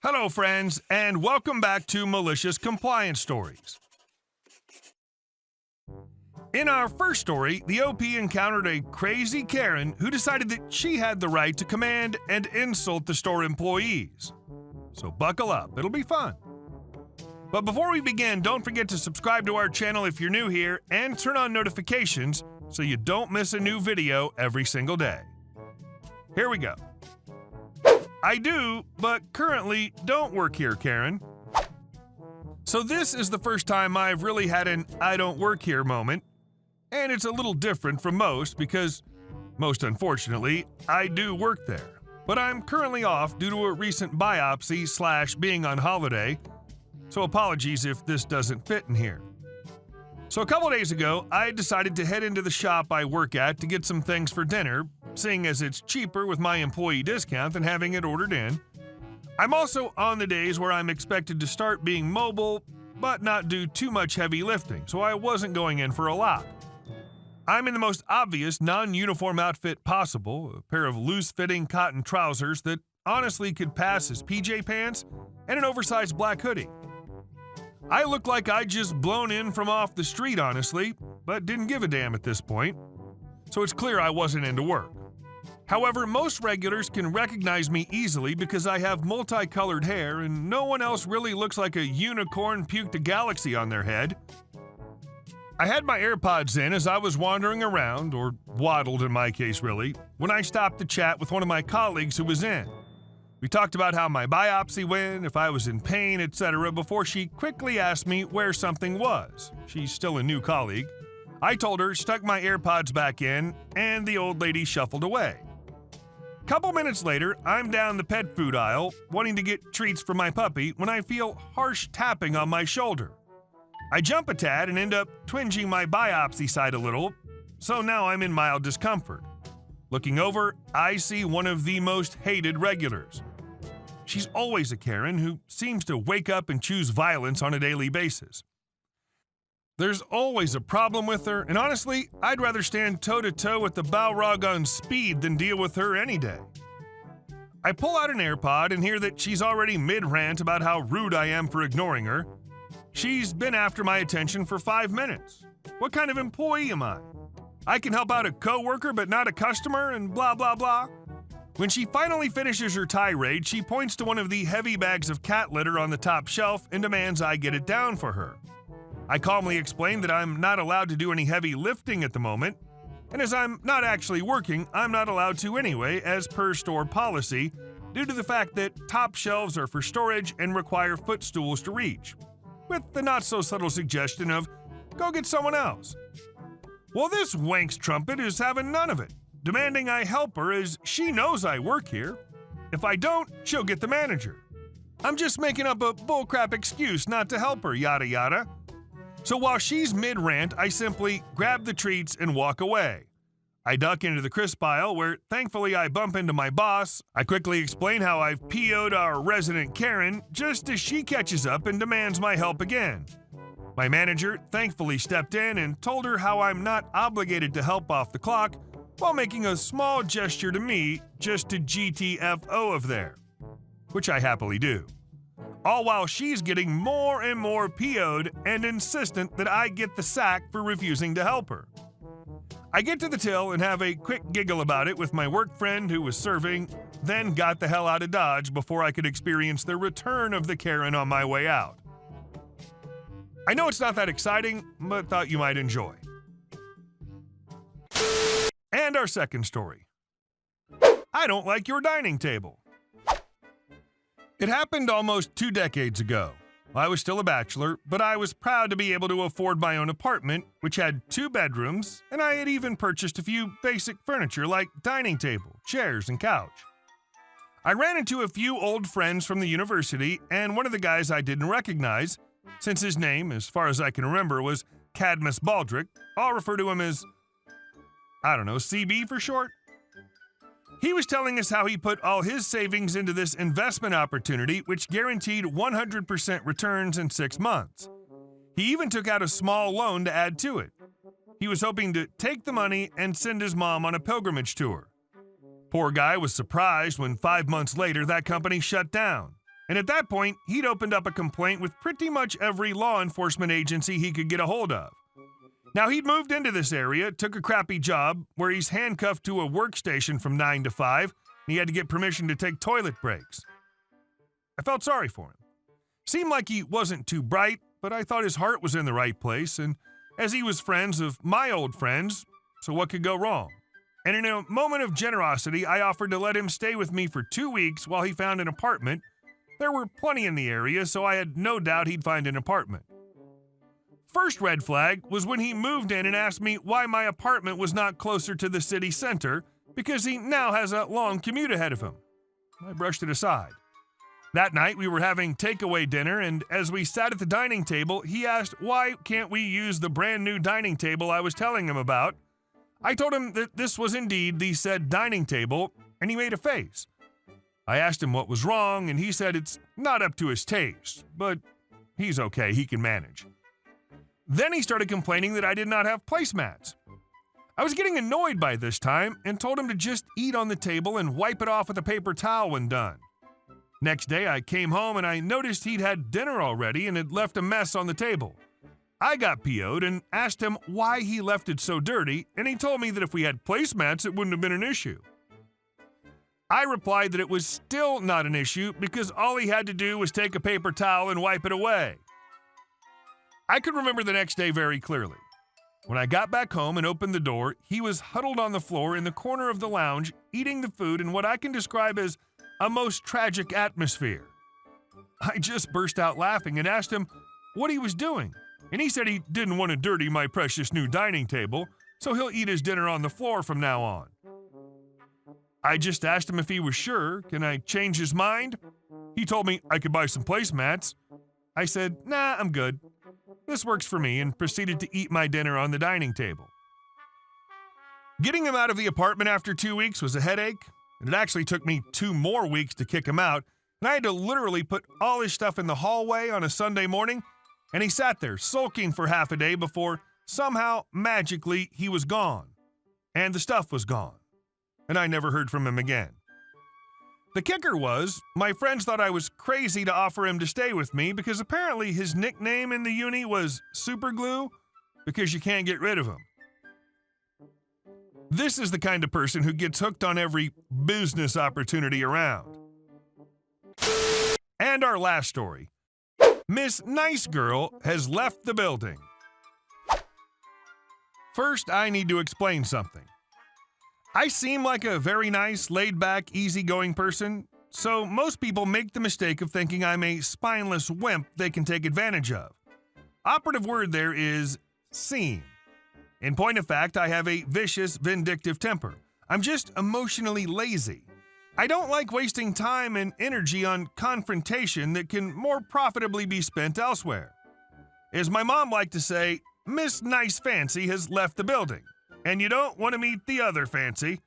Hello, friends, and welcome back to Malicious Compliance Stories. In our first story, the OP encountered a crazy Karen who decided that she had the right to command and insult the store employees. So buckle up, it'll be fun. But before we begin, don't forget to subscribe to our channel if you're new here and turn on notifications so you don't miss a new video every single day. Here we go. I do, but currently don't work here, Karen. So this is the first time I've really had an I don't work here moment, and it's a little different from most because, most unfortunately, I do work there. But I'm currently off due to a recent biopsy / being on holiday, so apologies if this doesn't fit in here. So a couple days ago, I decided to head into the shop I work at to get some things for dinner, seeing as it's cheaper with my employee discount than having it ordered in. I'm also on the days where I'm expected to start being mobile, but not do too much heavy lifting, so I wasn't going in for a lot. I'm in the most obvious non-uniform outfit possible, a pair of loose-fitting cotton trousers that honestly could pass as PJ pants, and an oversized black hoodie. I look like I'd just blown in from off the street, honestly, but didn't give a damn at this point, so it's clear I wasn't into work. However, most regulars can recognize me easily because I have multicolored hair and no one else really looks like a unicorn puked a galaxy on their head. I had my AirPods in as I was wandering around, or waddled in my case really, when I stopped to chat with one of my colleagues who was in. We talked about how my biopsy went, if I was in pain, etc. before she quickly asked me where something was. She's still a new colleague. I told her, stuck my AirPods back in, and the old lady shuffled away. Couple minutes later, I'm down the pet food aisle, wanting to get treats for my puppy, when I feel harsh tapping on my shoulder. I jump a tad and end up twinging my biopsy side a little, so now I'm in mild discomfort. Looking over, I see one of the most hated regulars. She's always a Karen who seems to wake up and choose violence on a daily basis. There's always a problem with her, and honestly, I'd rather stand toe-to-toe with the Balrog on speed than deal with her any day. I pull out an AirPod and hear that she's already mid-rant about how rude I am for ignoring her. She's been after my attention for 5 minutes. What kind of employee am I? I can help out a coworker but not a customer and blah blah blah. When she finally finishes her tirade, she points to one of the heavy bags of cat litter on the top shelf and demands I get it down for her. I calmly explain that I'm not allowed to do any heavy lifting at the moment, and as I'm not actually working, I'm not allowed to anyway as per store policy due to the fact that top shelves are for storage and require footstools to reach, with the not-so-subtle suggestion of, go get someone else. Well, this wank's trumpet is having none of it, demanding I help her as she knows I work here. If I don't, she'll get the manager. I'm just making up a bullcrap excuse not to help her, yada yada. So while she's mid-rant, I simply grab the treats and walk away. I duck into the crisp aisle where thankfully I bump into my boss. I quickly explain how I've PO'd our resident Karen just as she catches up and demands my help again. My manager thankfully stepped in and told her how I'm not obligated to help off the clock while making a small gesture to me just to GTFO of there, which I happily do. All while she's getting more and more PO'd and insistent that I get the sack for refusing to help her. I get to the till and have a quick giggle about it with my work friend who was serving, then got the hell out of Dodge before I could experience the return of the Karen on my way out. I know it's not that exciting, but thought you might enjoy. And our second story. I don't like your dining table. It happened almost 2 decades ago. I was still a bachelor, but I was proud to be able to afford my own apartment, which had 2 bedrooms, and I had even purchased a few basic furniture like dining table, chairs, and couch. I ran into a few old friends from the university, and one of the guys I didn't recognize, since his name, as far as I can remember, was Cadmus Baldrick. I'll refer to him as, CB for short. He was telling us how he put all his savings into this investment opportunity, which guaranteed 100% returns in 6 months. He even took out a small loan to add to it. He was hoping to take the money and send his mom on a pilgrimage tour. Poor guy was surprised when 5 months later that company shut down. And at that point, he'd opened up a complaint with pretty much every law enforcement agency he could get a hold of. Now, he'd moved into this area, took a crappy job where he's handcuffed to a workstation from 9 to 5, and he had to get permission to take toilet breaks. I felt sorry for him. Seemed like he wasn't too bright, but I thought his heart was in the right place, and as he was friends of my old friends, so what could go wrong? And in a moment of generosity, I offered to let him stay with me for 2 weeks while he found an apartment. There were plenty in the area, so I had no doubt he'd find an apartment. First red flag was when he moved in and asked me why my apartment was not closer to the city center, because he now has a long commute ahead of him. I brushed it aside. That night, we were having takeaway dinner, and as we sat at the dining table, he asked why can't we use the brand new dining table I was telling him about. I told him that this was indeed the said dining table, and he made a face. I asked him what was wrong, and he said it's not up to his taste, but he's okay, he can manage. Then he started complaining that I did not have placemats. I was getting annoyed by this time and told him to just eat on the table and wipe it off with a paper towel when done. Next day, I came home and I noticed he'd had dinner already and had left a mess on the table. I got PO'd and asked him why he left it so dirty, and he told me that if we had placemats, it wouldn't have been an issue. I replied that it was still not an issue because all he had to do was take a paper towel and wipe it away. I could remember the next day very clearly. When I got back home and opened the door, he was huddled on the floor in the corner of the lounge, eating the food in what I can describe as a most tragic atmosphere. I just burst out laughing and asked him what he was doing, and he said he didn't want to dirty my precious new dining table, so he'll eat his dinner on the floor from now on. I just asked him if he was sure. Can I change his mind? He told me I could buy some placemats. I said, nah, I'm good. This works for me, and proceeded to eat my dinner on the dining table. Getting him out of the apartment after 2 weeks was a headache, and it actually took me 2 more weeks to kick him out, and I had to literally put all his stuff in the hallway on a Sunday morning, and he sat there sulking for half a day before somehow, magically, he was gone. And the stuff was gone. And I never heard from him again. The kicker was, my friends thought I was crazy to offer him to stay with me because apparently his nickname in the uni was Superglue because you can't get rid of him. This is the kind of person who gets hooked on every business opportunity around. And our last story. Miss Nice Girl has left the building. First, I need to explain something. I seem like a very nice, laid-back, easygoing person, so most people make the mistake of thinking I'm a spineless wimp they can take advantage of. Operative word there is seem. In point of fact, I have a vicious, vindictive temper. I'm just emotionally lazy. I don't like wasting time and energy on confrontation that can more profitably be spent elsewhere. As my mom liked to say, Miss Nice Fancy has left the building. And you don't want to meet the other fancy.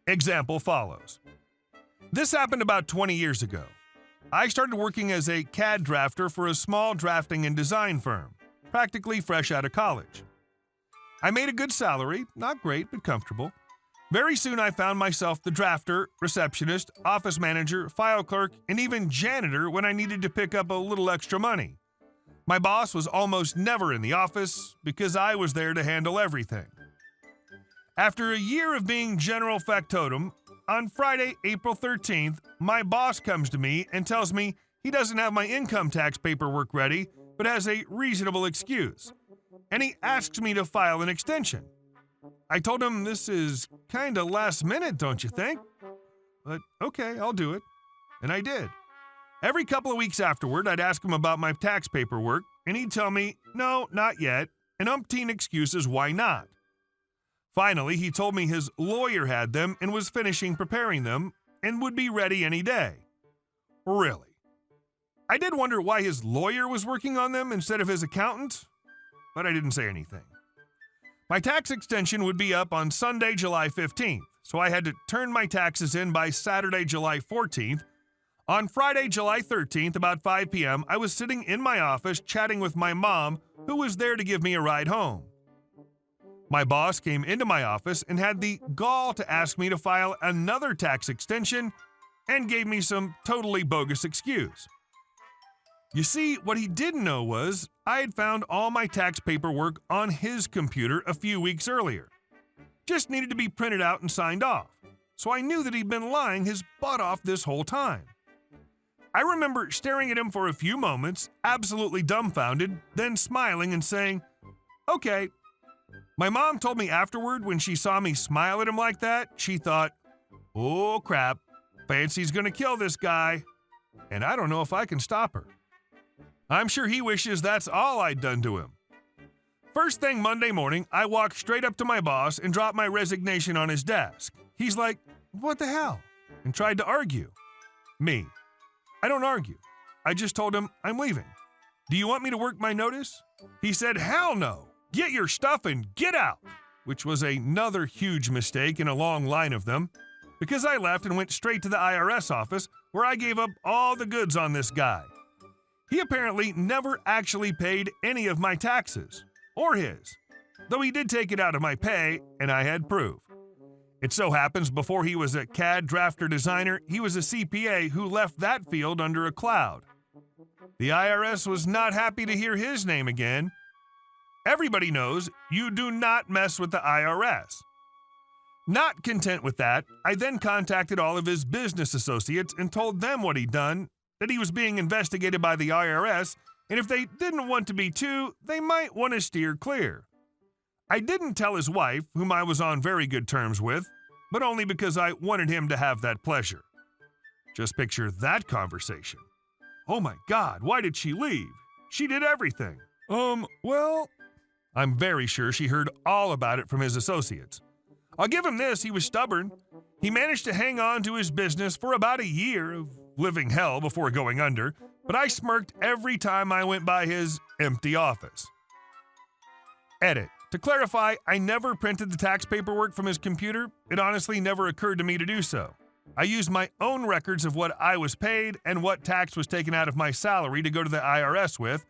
Example follows. This happened about 20 years ago. I started working as a CAD drafter for a small drafting and design firm, practically fresh out of college. I made a good salary, not great, but comfortable. Very soon I found myself the drafter, receptionist, office manager, file clerk, and even janitor when I needed to pick up a little extra money. My boss was almost never in the office because I was there to handle everything. After a year of being general factotum, on Friday, April 13th, my boss comes to me and tells me he doesn't have my income tax paperwork ready, but has a reasonable excuse. And he asks me to file an extension. I told him this is kinda last minute, don't you think? But okay, I'll do it. And I did. Every couple of weeks afterward, I'd ask him about my tax paperwork, and he'd tell me, no, not yet, and umpteen excuses why not. Finally, he told me his lawyer had them and was finishing preparing them and would be ready any day. Really? I did wonder why his lawyer was working on them instead of his accountant, but I didn't say anything. My tax extension would be up on Sunday, July 15th, so I had to turn my taxes in by Saturday, July 14th. On Friday, July 13th, about 5 p.m., I was sitting in my office chatting with my mom, who was there to give me a ride home. My boss came into my office and had the gall to ask me to file another tax extension and gave me some totally bogus excuse. You see, what he didn't know was I had found all my tax paperwork on his computer a few weeks earlier. Just needed to be printed out and signed off, so I knew that he'd been lying his butt off this whole time. I remember staring at him for a few moments, absolutely dumbfounded, then smiling and saying, "Okay." My mom told me afterward when she saw me smile at him like that, she thought, "Oh crap, Fancy's gonna kill this guy, and I don't know if I can stop her." I'm sure he wishes that's all I'd done to him. First thing Monday morning, I walked straight up to my boss and dropped my resignation on his desk. He's like, "What the hell?" and tried to argue. Me. I don't argue. I just told him I'm leaving. "Do you want me to work my notice?" He said, "Hell no. Get your stuff and get out," which was another huge mistake in a long line of them, because I left and went straight to the IRS office where I gave up all the goods on this guy. He apparently never actually paid any of my taxes, or his, though he did take it out of my pay and I had proof. It so happens before he was a CAD drafter designer, he was a CPA who left that field under a cloud. The IRS was not happy to hear his name again. Everybody knows you do not mess with the IRS. Not content with that, I then contacted all of his business associates and told them what he'd done, that he was being investigated by the IRS, and if they didn't want to be too, they might want to steer clear. I didn't tell his wife, whom I was on very good terms with, but only because I wanted him to have that pleasure. Just picture that conversation. "Oh my God, why did she leave? She did everything." Well, I'm very sure she heard all about it from his associates. I'll give him this, he was stubborn. He managed to hang on to his business for about a year of living hell before going under, but I smirked every time I went by his empty office. Edit. To clarify, I never printed the tax paperwork from his computer. It honestly never occurred to me to do so. I used my own records of what I was paid and what tax was taken out of my salary to go to the IRS with.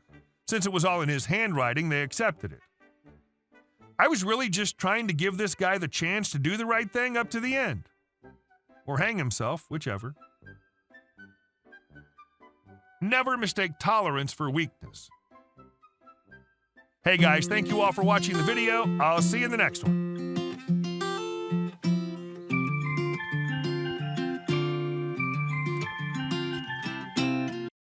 Since it was all in his handwriting, they accepted it. I was really just trying to give this guy the chance to do the right thing up to the end. Or hang himself, whichever. Never mistake tolerance for weakness. Hey guys, thank you all for watching the video. I'll see you in the next one.